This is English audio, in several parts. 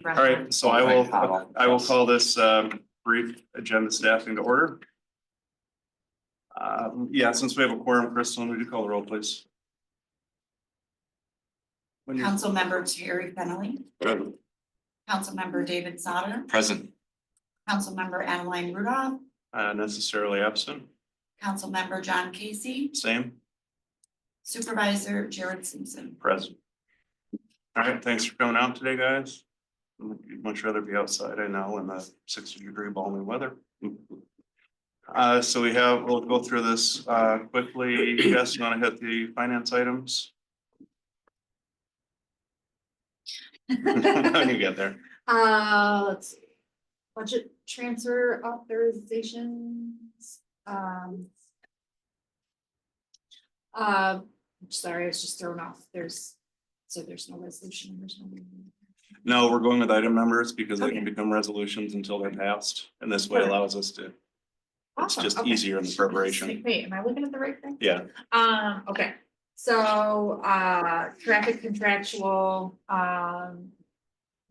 All right, so I will call this brief agenda staffing to order. Yeah, since we have a quorum, Crystal, would you call the roll, please? Councilmember Terry Fennelly, Present. Councilmember David Sauter, Present. Councilmember Adeline Rudolph, Necessarily absent, Councilmember John Casey, same, Supervisor Jared Simpson. present. All right, thanks for coming out today, guys. I'd much rather be outside, I know, in the 60-degree balmy weather. So we'll go through this quickly. Yes, you want to hit the finance items? When you get there. Let's see. Budget transfer authorizations. Sorry, I was just thrown off. There's no resolution. There's no. No, we're going with item numbers because they Okay. can become resolutions until they're passed, and this way allows us to. It's Awesome, just okay. easier in the preparation. Wait, am I looking at the right thing? Yeah, Okay, so, traffic contractual,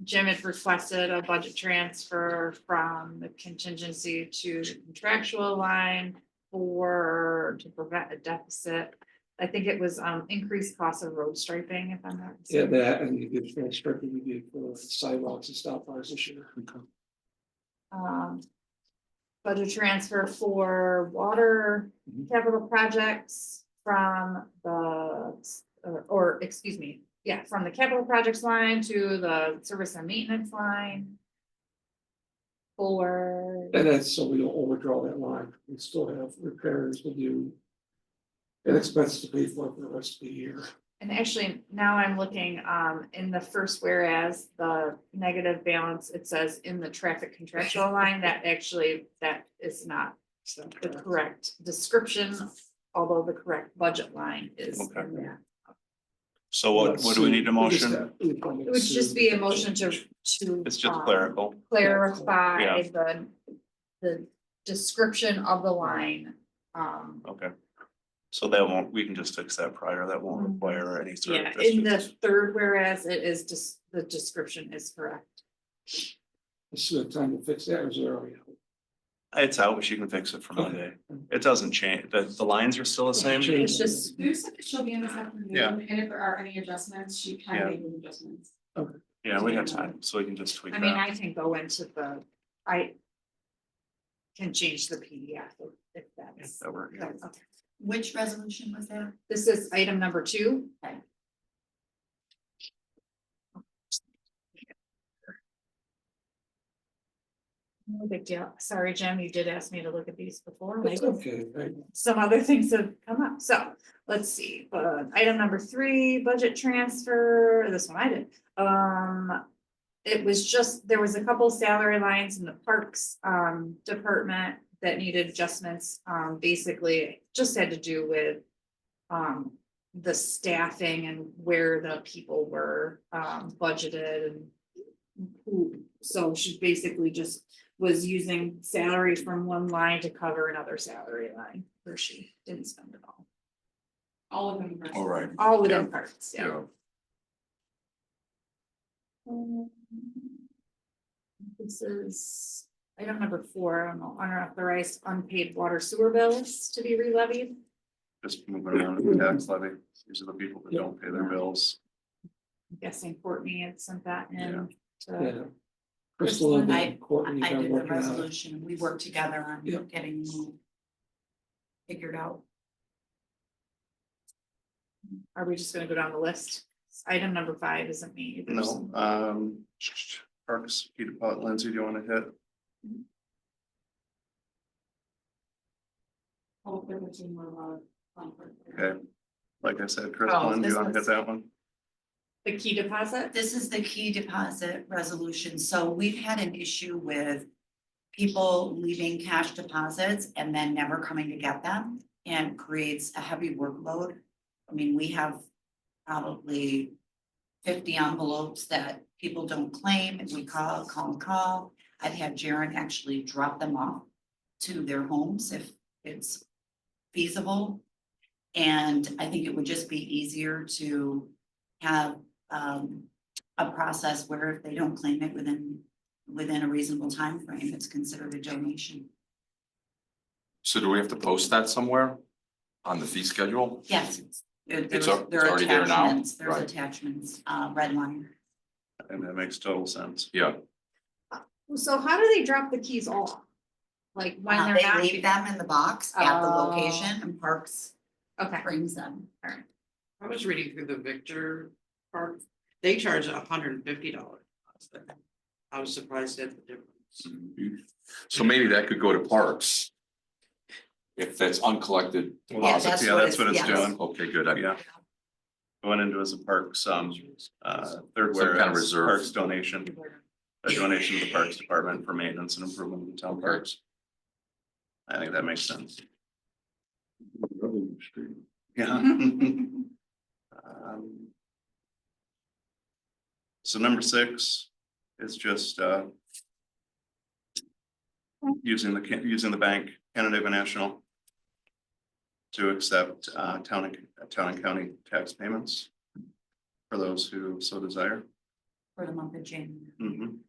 Jim had requested a budget transfer from the contingency to the contractual line to prevent a deficit. I think it was, increased cost of road striping, if I'm not Yeah, mistaken. that and you did for stripping, you did for sidewalks and stop bars this year. Budget transfer for water Mhm. capital projects from from the capital projects line to the service and maintenance line. For, And that's so we don't overdraw that line. We still have repairs with you. And expenses to pay for the rest of the year. and actually now I'm looking, in the first whereas the negative balance, it says in the traffic contractual line, that is not the correct description. Although the correct budget line is Okay. in there. so what do we need a motion? It would just be a motion to. It's just clerical. Clarify Yeah. the description of the line. Okay. So we can just fix that prior, that won't require any sort Yeah, of. in the third whereas it is just, the description is correct. This is the time to fix that, or is it already out? It's out, but you can fix it for Monday. It doesn't change, the lines are still the same. Change. It's just, There's said she'll be in this afternoon, Yeah. and if there are any adjustments, she Yeah. can make those adjustments. Yeah, we got time, so we can just tweak I mean, that. I can go into I can change the PDF if that's. That works. Okay. Which resolution was that? This is item number 2. Okay. No big deal. Sorry, Jim, you did ask me to look at these before. It's okay, right? Some other things have come up. So let's see, item number 3, budget transfer, this one I did. It was just, there was a couple salary lines in the parks department that needed adjustments. Basically just had to do with the staffing and where the people were budgeted and who, so she basically just was using salary from one line to cover another salary line where she didn't spend it all. All of them. All right. All within parts, yeah. This is item number 4, unauthorized unpaid water sewer bills to be re-levied. Just moving around with the tax levy. These are the people that don't pay their bills. I'm guessing Courtney had sent that in. Yeah. Crystal and Courtney. I been did the working on it. resolution. We worked together on Yep. getting them figured out. Are we just gonna go down the list? Item number 5 isn't me. either, so- No, Parks, Peter Pot, Lindsay, do you want to hit? All of them seem more, Okay. Like I said, Oh, Crystal, do this you want to hit was- that one? The key deposit? This is the key deposit resolution. So we've had an issue with people leaving cash deposits and then never coming to get them, and creates a heavy workload. I mean, we have probably 50 envelopes that people don't claim, and we call. I've had Jared actually drop them off to their homes if it's feasible. And I think it would just be easier to have a process where if they don't claim it within a reasonable time frame, it's considered a donation. So do we have to post that somewhere on the fee schedule? Yes. It's already there now? There's Right. attachments, red line. And that makes total sense. Yeah, So how do they drop the keys off? Like when they're They not? leave them in the box at the Oh. location and Parks Okay, brings them. I was reading through the Victor part, they charge $150. I was surprised at the difference. so maybe that could go to parks. If that's uncollected Well, Yeah, deposits. Yeah, that's what it's yes. doing. Okay, good. Yeah. Going into as a parks, third Some kind of whereas reserve. parks donation, a donation to the Parks Department for maintenance and improvement of the town parks. I think that makes sense. Yeah. So number 6 is just, using the bank, Canandaigua National, to accept, town and county tax payments for those who so desire. For the month of January. Mhm.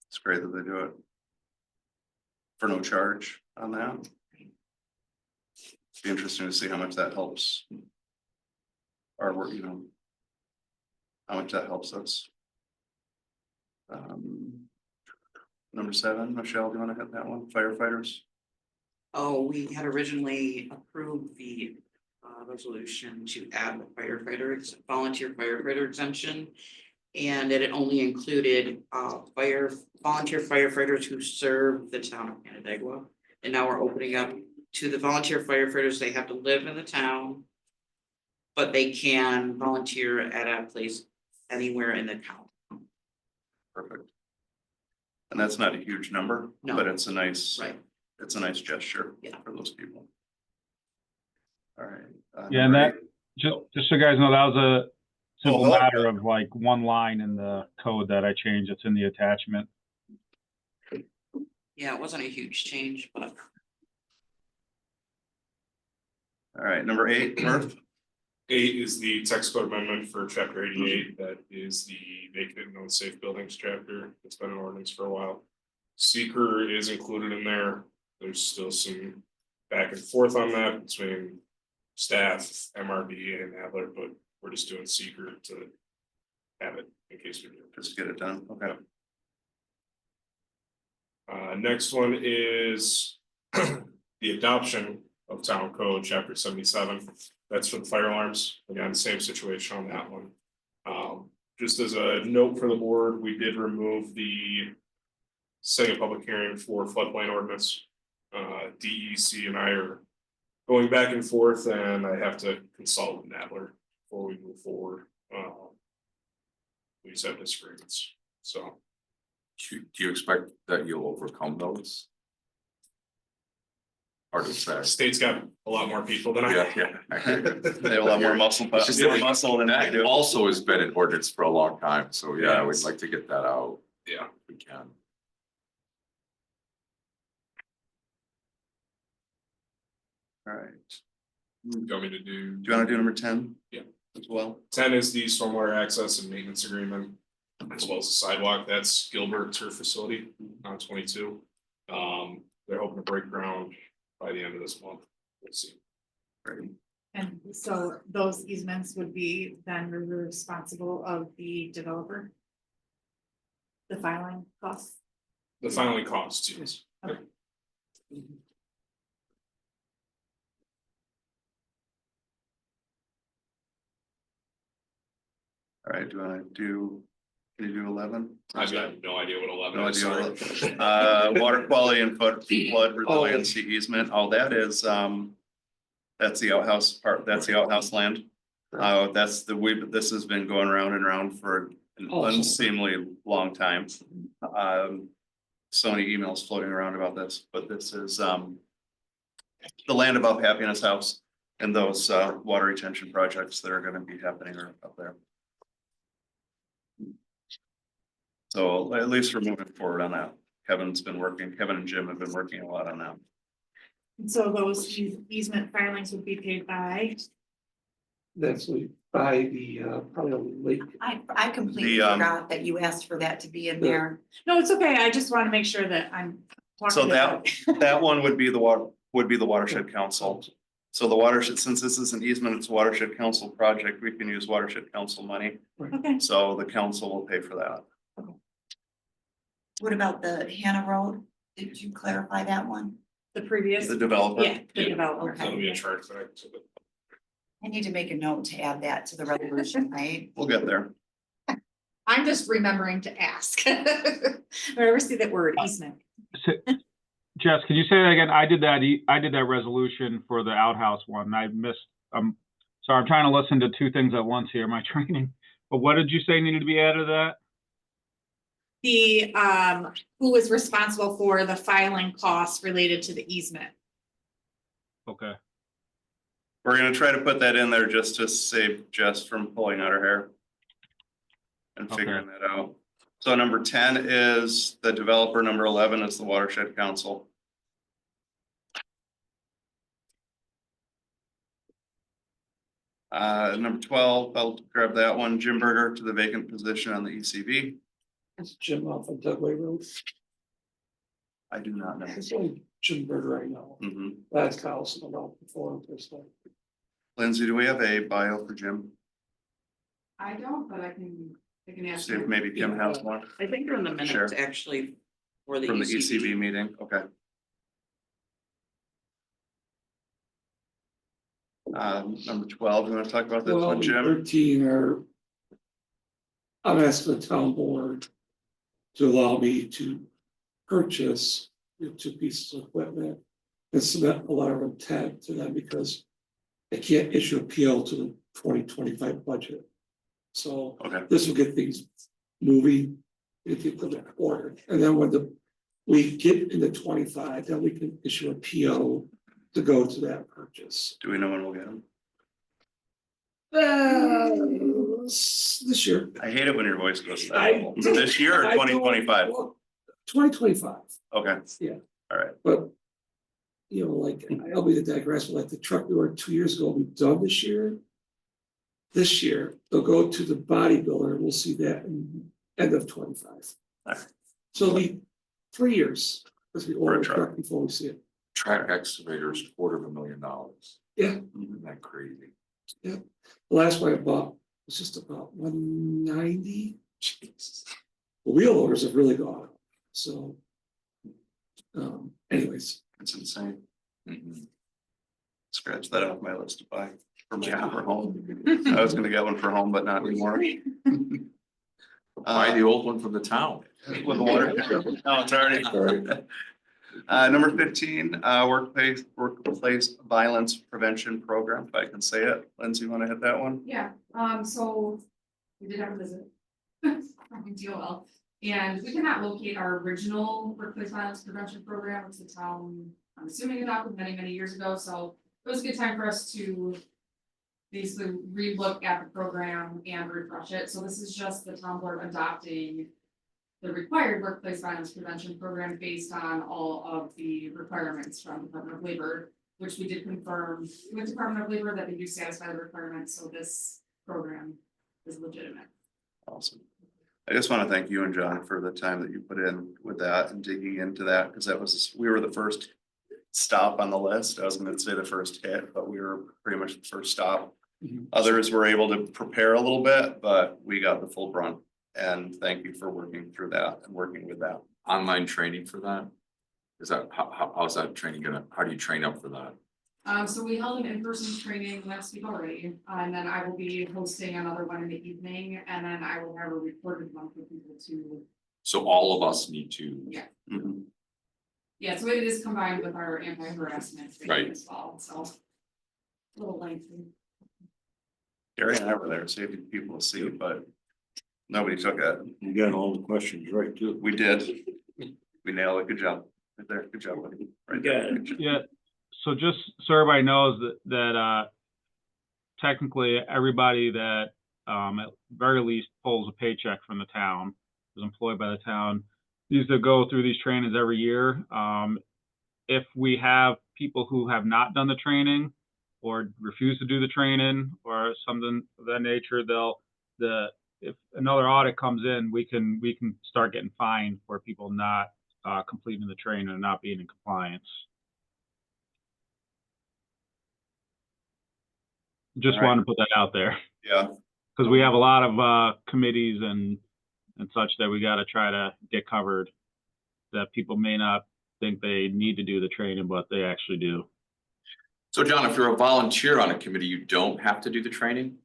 It's great that they do it for no charge on that. Be interesting to see how much that helps our work, how much that helps us. Number 7, Michelle, do you want to hit that one? Firefighters? Oh, we had originally approved the resolution to add the volunteer firefighter exemption. And it only included volunteer firefighters who serve the town of Canandaigua. And now we're opening up to the volunteer firefighters, they have to live in the town. But they can volunteer at a place anywhere in the town. Perfect. And that's not a huge number, No. but it's a nice, Right. it's a nice gesture Yeah. for those people. All right. Yeah, and number that, just so you guys know, that was a simple Oh, matter of like one line in the code that I changed. It's in the attachment. Yeah, it wasn't a huge change, but All right, number 8, Murph. 8 is the text code amendment for chapter 88. That is the vacant and unsafe buildings chapter. It's been an ordinance for a while. Seeker is included in there. There's still some back and forth on that between staff, MRB and Adler, but we're just doing seeker to have it in case we do. Just get it done. Okay. Next one is the adoption of town code, chapter 77. That's for the fire alarms. Again, same situation on that one. Just as a note for the board, we did remove the setting a public hearing for floodplain ordinance. DEC and I are going back and forth, and I have to consult with Nadler before we move forward. We just have disagreements, so. Do you expect that you'll overcome those? Hard to say. State's got a lot more people than I. Yeah. They have a lot more muscle, It's just more like- muscle than I That do. also has been an ordinance for a long time, so yeah, Yeah. we'd like to get that out Yeah. if we can. All right. Do you want me to do? Do you want to do number 10? Yeah. As well. 10 is the stormwater access and maintenance agreement, as well as the sidewalk. That's Gilbert Turf Facility on 22. They're hoping to break ground by the end of this month. We'll see. Great. and so those easements would be then responsible of the developer? The filing costs? The filing costs, yes. Okay. All right, can you do 11? I've got no idea what 11 No is. idea. Sorry. Water quality and flood resiliency easement, that is, that's the outhouse part, that's the outhouse land. This has been going around and around for an unseemly long time. So many emails floating around about this, but this is, the Land Above Happiness House and those, water retention projects that are gonna be happening up there. So at least we're moving forward on that. Kevin and Jim have been working a lot on that. And so those easement filings would be paid by, That's by the, probably on Lake. I completely The, forgot that you asked for that to be in there. No, it's okay. I just want to make sure that I'm. So talking about- that one would be the watershed council. So the watershed, since this is an easement, it's a watershed council project, we can use watershed council money. Okay, So the council will pay for that. What about the Hannah Road? Did you clarify that one? the previous, The developer. yeah, the developer. That'll be a charge back to the. I need to make a note to add that to the resolution, right? We'll get there. I'm just remembering to ask. Whenever I see that word easement. Jess, can you say that again? I did that resolution for the outhouse one. I missed, sorry, I'm trying to listen to two things at once here, my training. But what did you say needed to be added to that? The, who was responsible for the filing costs related to the easement. Okay, We're gonna try to put that in there just to save Jess from pulling out her hair. And figuring that out. So number 10 is the developer, number 11 is the watershed council. Number 12, I'll grab that one, Jim Berger to the vacant position on the ECB. It's Jim off of Dugway Road. I do not know. It's only Jim Bird right now. Mhm. That's Carlson about before. Lindsay, do we have a bio for Jim? I don't, but I can ask. See if maybe Kim has one I think they're in the Sure. minutes actually for the from the ECB. ECB meeting, okay. Number 12, you wanna talk about this Well, one, Jim? 13 are. I'm asking the town board to allow me to purchase the 2 pieces of equipment and submit a letter of intent to them because I can't issue a PO to the 2025 budget. So Okay, this will get things moving, get the equipment ordered, and then when we get into 25, then we can issue a PO to go to that purchase. do we know when we'll get them? This year. I hate it when your voice goes that I- level. This year or 2025? 2025, Okay. Yeah. All right, but. You know, like, I'll be the digress, but like the truck we ordered 2 years ago, we done this year. This year, they'll go to the bodybuilder, we'll see that in end of 25. Alright. So it'll be 3 years, because we order a truck. truck before we see it. Track excavator is $250,000. Yeah. Isn't that crazy? The last one I bought was just about 190. Jesus. The wheel loaders have really gone up, so. Anyways, it's insane. Mhm. Scratch that off my list to buy for home. I was gonna get one for home, but not anymore. Buy the old one from the town. With the water. No, it's already. Number 15, workplace violence prevention program, if I can say it. Lindsay, you wanna hit that one? Yeah, so we did have a visit from DOL, and we cannot locate our original workplace violence prevention program, which the town, I'm assuming, adopted many, many years ago, so it was a good time for us to basically relook at the program and refresh it. So this is just the town board adopting the required workplace violence prevention program based on all of the requirements from Department of Labor, which we did confirm with Department of Labor that they do satisfy the requirements, so this program is legitimate. Awesome. I just want to thank you and John for the time that you put in with that and digging into that, because we were the first stop on the list. I was going to say the first hit, but we were pretty much the first stop. Mhm. Others were able to prepare a little bit, but we got the full brunt. And thank you for working through that and working with that. Online training for that? Is that, how's that training gonna, how do you train up for that? So we held an in-person training last week already, and then I will be hosting another one in the evening, and then I will have a recorded one for people to, So all of us need to, Mhm. yeah, so it is combined with our anti-harassment Right. training as well, so. A little lengthy. Gary and I were there, saving people a seat, but nobody took it. You got all the questions right too. We did. We nailed it. Good job. Right there. Good job, buddy. Right there. You got it. Good job. yeah, so just so everybody knows that technically everybody that at very least pulls a paycheck from the town, is employed by the town, needs to go through these trainings every year. If we have people who have not done the training, or refuse to do the training or something of that nature, if another audit comes in, we can start getting fined for people not completing the training and not being in compliance. Just All right. wanted to put that out there Yeah, because we have a lot of committees and such that we got to try to get covered, that people may not think they need to do the training, but they actually do. So John, if you're a volunteer on a committee, you don't have to do the training?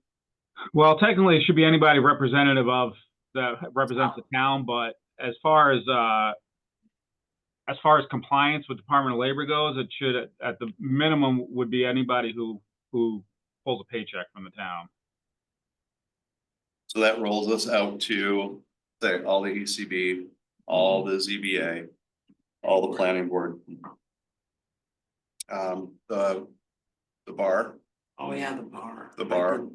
Well, technically, it should be anybody representative of that represents the town, but as far as compliance with Department of Labor goes, it should at the minimum would be anybody who pulls a paycheck from the town. so that rolls us out to say all the ECB, all the ZBA, all the planning board. The bar, Oh, yeah, the bar. The bar.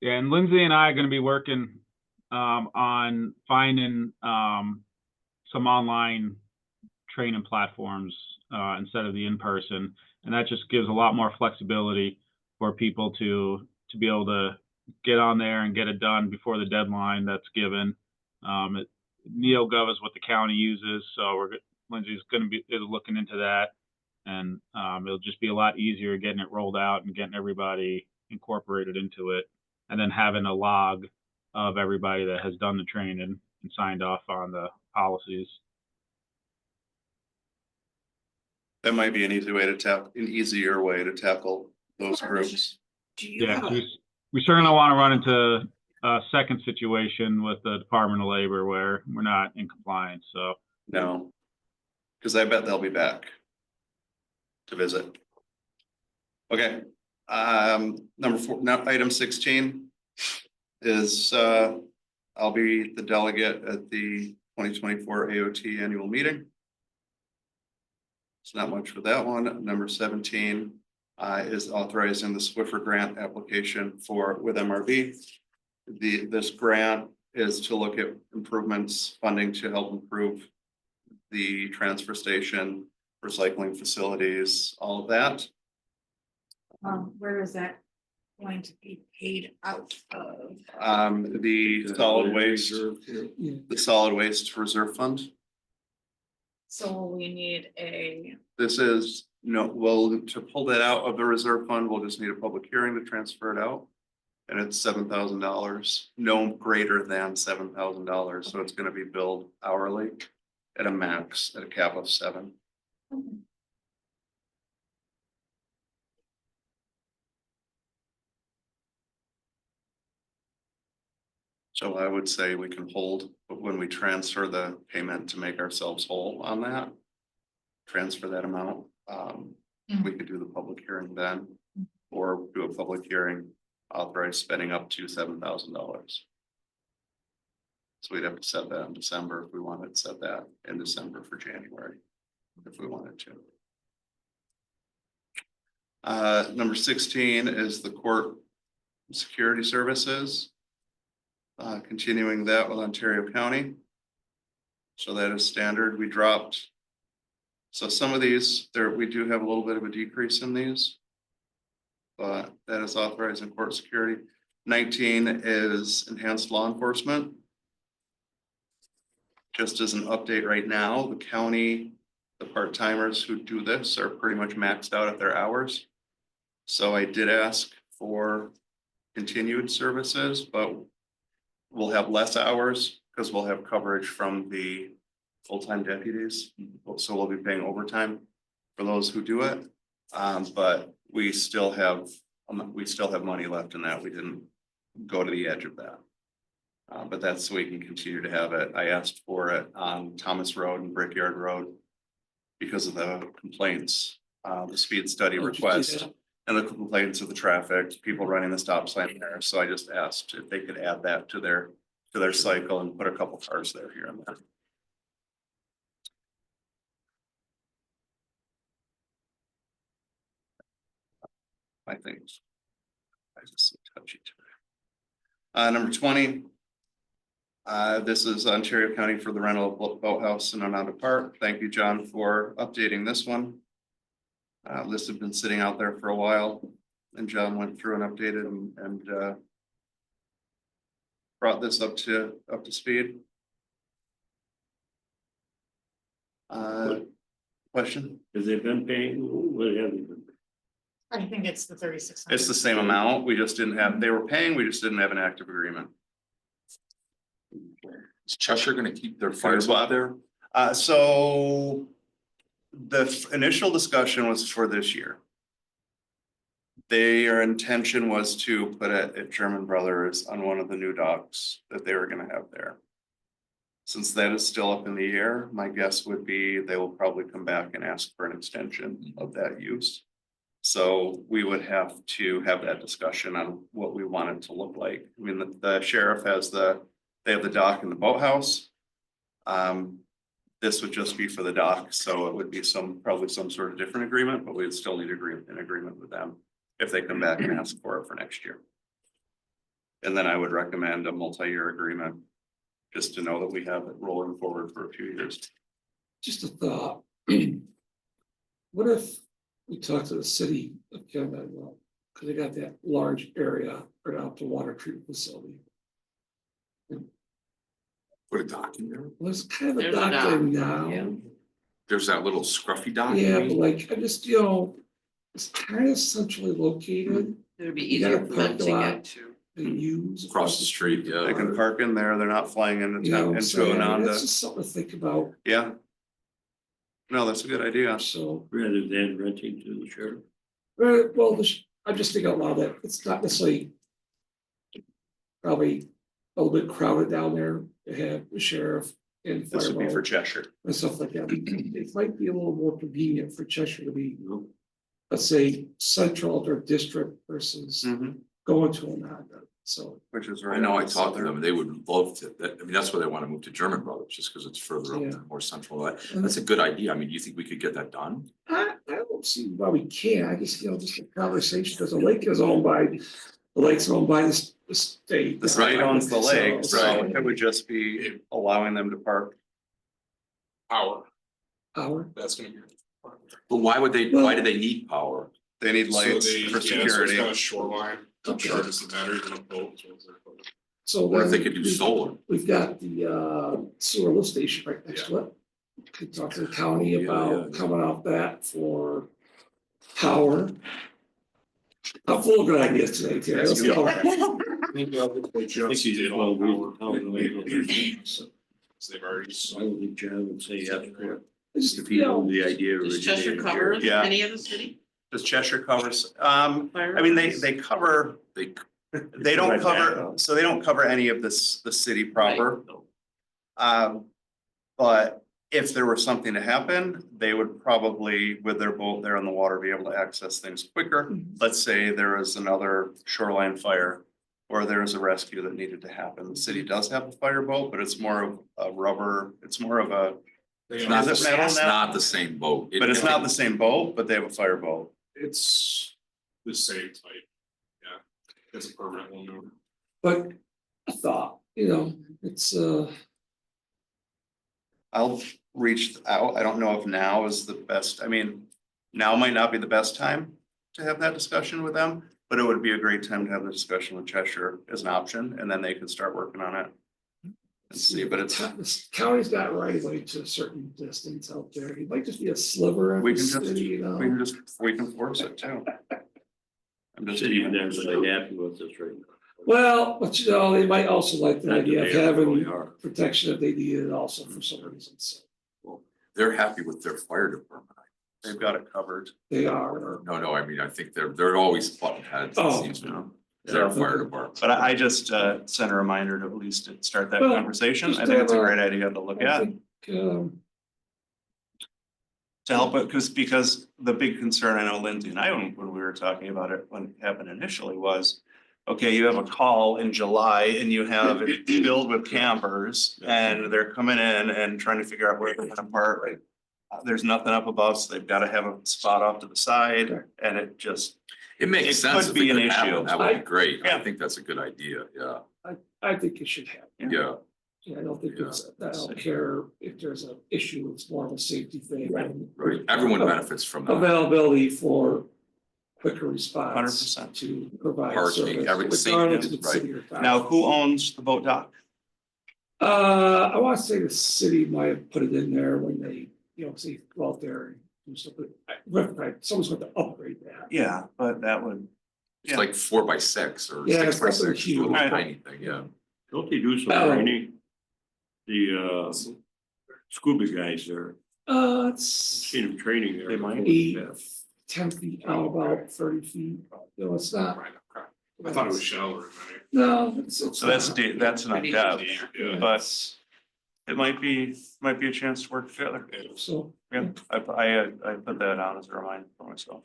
Yeah, and Lindsay and I are going to be working on finding some online training platforms instead of the in-person, and that just gives a lot more flexibility for people to be able to get on there and get it done before the deadline that's given. NeoGov is what the county uses, so Lindsay's going to be looking into that, and it'll just be a lot easier getting it rolled out and getting everybody incorporated into it, and then having a log of everybody that has done the training and signed off on the policies. that might be an easier way to tackle those groups. Do you Yeah, have we certainly don't want to run into a second situation with the Department of Labor where we're not in compliance, so. No, because I bet they'll be back to visit. Okay, number 4, now item 16 is I'll be the delegate at the 2024 AOT annual meeting. It's not much for that one. Number 17 is authorizing the Swiffer grant application with MRV. This grant is to look at improvements, funding to help improve the transfer station, recycling facilities, all of that. Where is that going to be paid out of? The solid waste, Yeah. the solid waste reserve fund. So we need a, This is, to pull that out of the reserve fund, we'll just need a public hearing to transfer it out. And it's $7,000, no greater than $7,000, so it's gonna be billed hourly at a max, at a cap of 7. So I would say we can hold, but when we transfer the payment to make ourselves whole on that, transfer that amount, we could do the public hearing then, or do a public hearing, authorize spending up to $7,000. So we'd have to set that in December if we wanted to set that in December for January, if we wanted to. Number 16 is the court security services. Continuing that with Ontario County. So that is standard. We dropped. So some of these we do have a little bit of a decrease in these. But that is authorized in court security. 19 is enhanced law enforcement. Just as an update right now, the county, the part-timers who do this are pretty much maxed out at their hours. So I did ask for continued services, but we'll have less hours because we'll have coverage from the full-time deputies. So we'll be paying overtime for those who do it. But we still have money left in that. We didn't go to the edge of that. But that's so we can continue to have it. I asked for it on Thomas Road and Brickyard Road because of the complaints, the speed study Oh, did you do request. that? And the complaints of the traffic, people running the stop sign there, so I just asked if they could add that to their cycle and put a couple cars there here and there. I think. I just so touchy today. Number 20. This is Ontario County for the rental of boathouse in Oneida Park. Thank you, John, for updating this one. Lists have been sitting out there for a while, and John went through and updated and brought this up to speed. Question? Have they been paying? What have they been? I think it's the 36. It's the same amount, we just didn't have, they were paying, we just didn't have an active agreement. Is Cheshire gonna keep their fire Here's what- out there? So the initial discussion was for this year. Their intention was to put it at German Brothers on one of the new docks that they were gonna have there. Since that is still up in the air, my guess would be they will probably come back and ask for an extension of that use. So we would have to have that discussion on what we want it to look like. I mean, the sheriff has they have the dock and the boathouse. This would just be for the dock, so it would be probably some sort of different agreement, but we'd still need an agreement with them if they come back and ask for it for next year. And then I would recommend a multi-year agreement, just to know that we have it rolling forward for a few years. Just a thought. What if we talk to the city of Kennebec, well, because they got that large area right out the water treatment facility. Put a dock in there? Well, there's kind of a There's a dock dock, there now. yeah. There's that little scruffy dock. you Yeah, but mean? like, I just, it's kind of centrally located, It would be You got a easier for them to parking lot. get to. they use. Across the street, yeah. They can park in there, they're not flying into You know, town, so into and I mean, on that's to, just something to think about, yeah. No, that's a good idea. so. Rather than renting to the sheriff? Well, I just think out loud that it's not necessarily. Probably a little bit crowded down there, to have the sheriff and This would be for fire Cheshire. and stuff like that. It might be a little more convenient for Cheshire to be, let's say, central of their district versus going to Onaga, so. Which is right. I know, on I the talked to southern- them, they would love to, I mean, that's why they want to move to German Brothers, just because it's further Yeah. up, more central. That's a good idea. I mean, do you think we could get that done? I don't see why we can't, I just, just a conversation, because the lake is owned by, the lake's owned by the state. The state owns the lake, so Right. it would just be allowing them to park. Power, Power, that's gonna be. But why do they need power? They need lights So they- for yeah, so security. It's got a shoreline, Okay. charges the batteries in the boat. so. What if they then could do we- solar? We've got the sewer lift station right next to it. Could talk to the county Yeah, about yeah. coming off that for power. I'm full of good ideas today, Terry. Let's go. I think he's Did well, all we power. how do we- So they've already. I don't think John would say yes for it. Just, If he owned the idea. Does Cheshire originated cover here. Yeah. any of the city? Does Cheshire covers, fire I mean, lines? they cover, They, they don't Right back cover, up. so they don't cover any of this, the city proper. No. But if there were something to happen, they would probably, with their boat there on the water, be able to access things quicker. Let's say there is another shoreline fire or there's a rescue that needed to happen. The city does have a fireboat, but it's more of a rubber, it's more of a, it's Is not, it metal it's now? not the same boat. but it's not the same boat, but they have a fireboat. It's the same type, yeah, it's a permanent one. No. but I thought, it's I'll reach out. I don't know if now is the best, I mean, now might not be the best time to have that discussion with them, but it would be a great time to have the discussion with Cheshire as an option, and then they could start working on it. And see, but it's, the county's got right of way to a certain distance out there. It might just be a sliver of we the can just, city, we can force it too. I'm just. City's never really happy with this right now. Well, but they might also like the Not that idea of they ever really having are. protection if they need it also for some reason, so They're happy with their fire department. They've got it covered. they are. No, I mean, I think they're always button heads. It Oh. seems to me. Their fire department. But I just sent a reminder to at least start that Well, conversation. just I think it's a have a- great idea to look I at. think, To help it, because the big concern, I know Lindsay and I, when we were talking about it, when it happened initially was. Okay, you have a call in July and you have it filled with campers and they're coming in and trying to figure out where they're gonna park. Like, there's nothing up above, so they've gotta have a spot off to the side and it just, It makes It sense could if be it an could happen. issue. That would be great. I Yeah. think that's a good idea. Yeah, I think it should happen. yeah. Yeah, I don't think it's, I don't care if there's an issue, it's more of a safety thing. Right, everyone benefits from that. Availability for quicker response 100%. to provide Parking, service. everything, regardless if it's right. city or town. Now, who owns the boat dock? I wanna say the city might have put it in there when they, say, go out there and do something. Someone's going to upgrade that. Yeah, but that would, It's like 4x6 or Yeah, 6x6, it's nothing it's a little huge. tiny thing, yeah. Don't they do some Oh. training? The scuba guys there, It's seen them training there. They might. 10 feet out, about 30 feet, it's not. I thought it was shallower, right? No, it's. so that's deep, that's enough Pretty depth, Yeah. but it might be a chance to work together. So. Yeah, I put that on as a reminder for myself.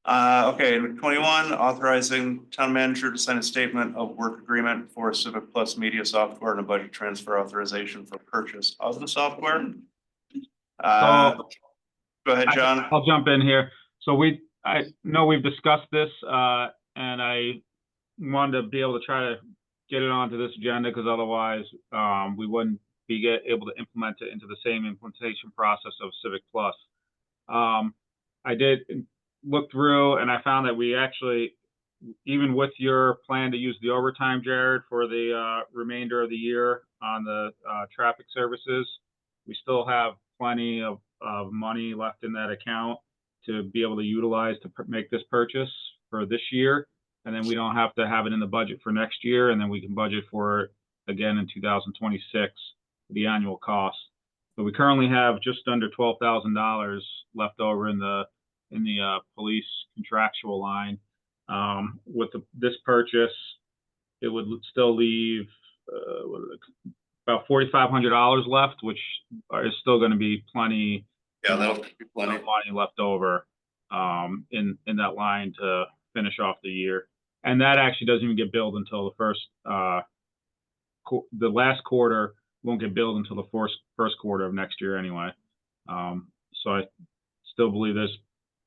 Okay, 21, authorizing town manager to sign a statement of work agreement for Civic Plus media software and a budget transfer authorization for purchase of the software. Go ahead, John. I'll jump in here. So I know we've discussed this, and I wanted to be able to try to get it onto this agenda because otherwise, we wouldn't be able to implement it into the same implementation process of Civic Plus. I did look through and I found that we actually, even with your plan to use the overtime, Jared, for the remainder of the year on the traffic services, we still have plenty of money left in that account to be able to utilize to make this purchase for this year. And then we don't have to have it in the budget for next year. And then we can budget for it again in 2026, the annual cost. So we currently have just under $12,000 left over in the police contractual line. With this purchase, it would still leave about $4,500 left, which is still going to be plenty. Yeah, that'll be plenty. Money left over in that line to finish off the year, and that actually doesn't even get billed until the last quarter won't get billed until the first quarter of next year anyway. So I still believe there's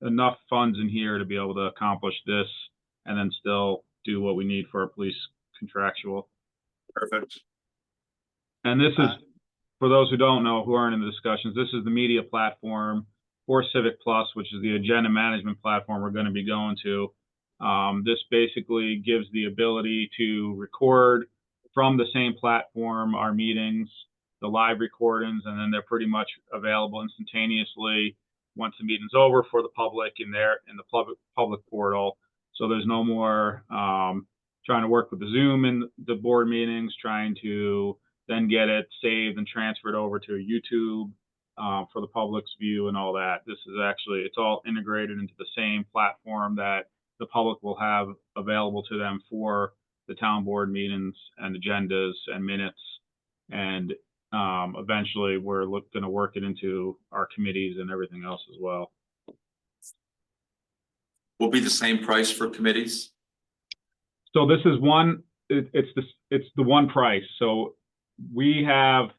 enough funds in here to be able to accomplish this and then still do what we need for our police contractual. Perfect. And this is, for those who don't know, who aren't in the discussions, this is the media platform for Civic Plus, which is the agenda management platform we're going to be going to. This basically gives the ability to record from the same platform our meetings, the live recordings, and then they're pretty much available instantaneously once the meeting's over for the public in the public portal. So there's no more trying to work with the Zoom in the board meetings, trying to then get it saved and transferred over to YouTube for the public's view and all that. This is actually, it's all integrated into the same platform that the public will have available to them for the town board meetings and agendas and minutes. And eventually we're going to work it into our committees and everything else as well. Will be the same price for committees? So this is one, it's the one price. So we have,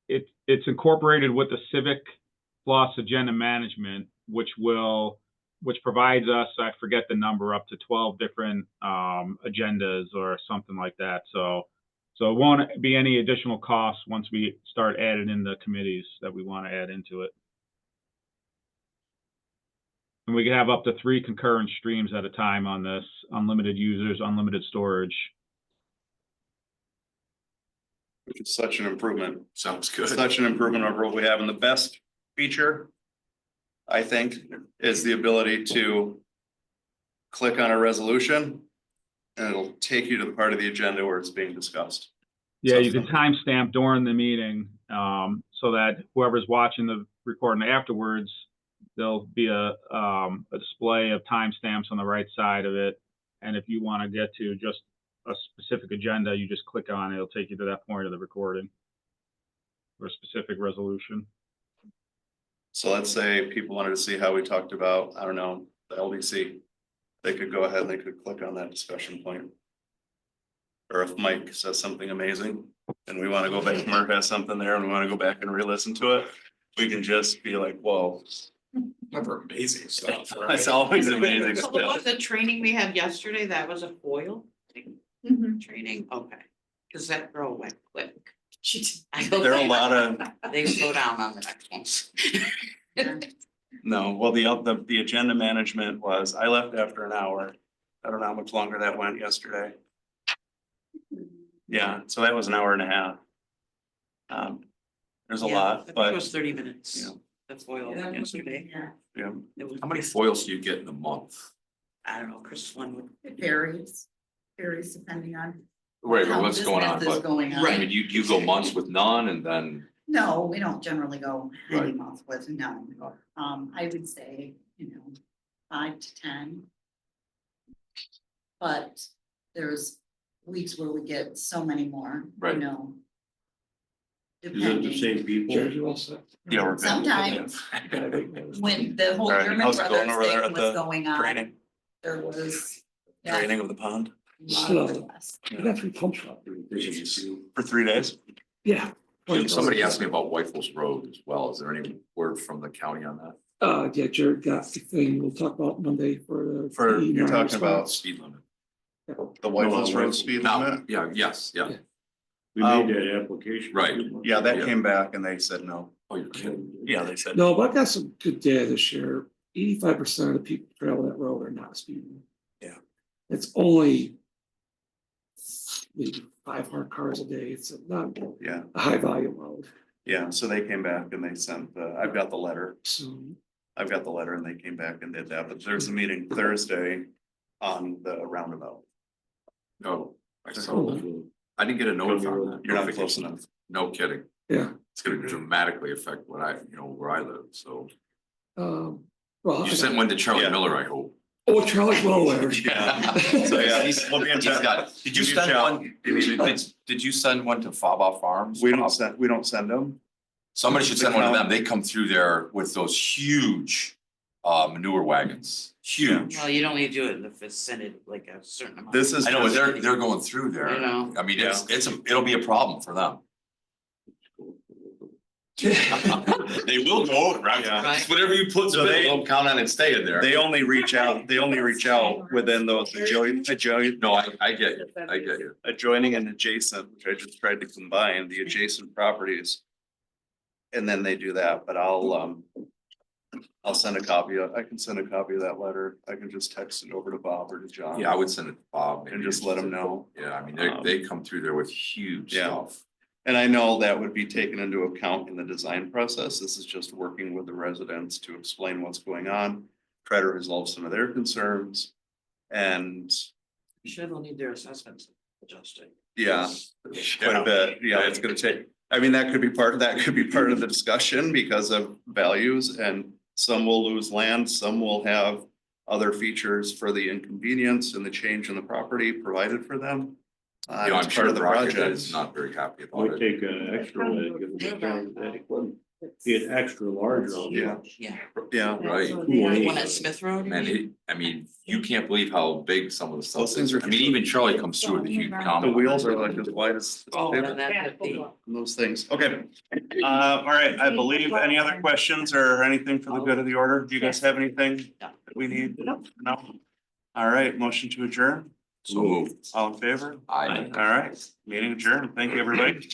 it's incorporated with the Civic Plus agenda management, which provides us, I forget the number, up to 12 different agendas or something like that. So it won't be any additional costs once we start adding in the committees that we want to add into it. And we can have up to 3 concurrent streams at a time on this, unlimited users, unlimited storage. Which is such an improvement. Sounds good. Such an improvement over what we have. And the best feature, I think, is the ability to click on a resolution and it'll take you to the part of the agenda where it's being discussed. Yeah, you can timestamp during the meeting so that whoever's watching the recording afterwards, there'll be a display of timestamps on the right side of it. And if you want to get to just a specific agenda, you just click on it. It'll take you to that point of the recording or a specific resolution. So let's say people wanted to see how we talked about, I don't know, the LDC. They could go ahead and they could click on that discussion point. Or if Mike says something amazing and we want to go back, Mark has something there and we want to go back and re-listen to it, we can just be like, whoa. Never amazing stuff, right? It's always amazing So what was stuff. the training we had yesterday? That was a foil? training, okay, cause that girl went quick. She did. There are a lot of, They slow down on the next ones. no, well, the agenda management was, I left after an hour. I don't know how much longer that went yesterday. Yeah, so that was an hour and a half. There's a Yeah, I lot, think but it was 30 minutes. Yeah. That's foil yesterday. yeah, It was, How many foils do you get in a month? I don't know, Chris one would. It varies depending on. Right, how but what's going on, business is but, going on. I mean, you go months with none and then, No, we don't generally go any Right. month with none. I would say, 5 to 10. But there's weeks where we get so many more, Right. Is that the Depending, same people? Jared, you all set? yeah, we're good. sometimes Okay, I think- when the whole All right, German how's it going Brothers over there thing at was the going on, training, there was. training of the pond Less. I got 3 pump shop. for 3 days? Yeah. somebody asked me about Whiteful's Road as well. Is there any word from the county on that? Yeah, Jared got the thing we'll talk about Monday for the. For, you're PE talking about response. Speed limit? the Whitehall's Road Whitehall. speed No, limit? yeah, yes, yeah. We made that application. Right. Yeah, that Yeah. came back and they said no. Oh, you're kidding. Yeah, they said. No, but I got some good data this year. 85% of the people traveling that road are not speeding. Yeah. It's only maybe 500 cars a day. It's not Yeah, a high volume road. yeah, so they came back and they sent, I've got the letter. So I've got the letter and they came back and did that, but there's a meeting Thursday on the roundabout. No, I saw, I didn't get a notice on that. You're not close enough. No kidding. yeah. It's gonna dramatically affect what where I live, so. Well, You sent one to Charlie Yeah. Miller, I hope. oh, Charlie Miller. Yeah. So, yeah, we'll be in He's touch. got- Did you Give me a send shout. one, did you send one to Faba Farms? We don't send them. Somebody should send one to them. They come through there with those huge manure wagons, huge. Well, you don't need to do it in the vicinity, like a certain amount. This is. I know, but just- they're going through there. You know. I mean, it'll be a problem for them. They will go over, right? Yeah. Right. Whatever you put, So they- don't count on it staying there. They only reach out within those No, I get you, I get you. adjoining and adjacent, which I just tried to combine, the adjacent properties. And then they do that, but I'll send a copy I can send a copy of that letter. I can just text it over to Bob or to John. Yeah, I would send it to Bob. And just let them know. Yeah, I mean, they come through there with huge Yeah. stuff. And I know that would be taken into account in the design process. This is just working with the residents to explain what's going on, try to resolve some of their concerns. And Sure, they'll need their assessments adjusted. yeah, quite a bit. Yeah, it's gonna take, I mean, that could be part of the discussion because of values, and some will lose land, some will have other features for the inconvenience and the change in the property provided for them. You know, I'm It's sure part of the Rocket project. is not very happy We about it. take an extra leg and that equipment, get extra large on. Yeah. Yeah. Yeah, Right. The one at Smith Road? you And mean? I mean, you can't believe how big some of the stuff Those things is. are- I mean, even Charlie comes through with a huge the comment. wheels are like as wide as. Oh, then that could be. Those things, okay. All right, I believe, any other questions or anything for the good of the order? Do you guys have anything that we need? No? All right, motion to adjourn, So moved. all in favor? I. All right, meeting adjourned, thank you, everybody.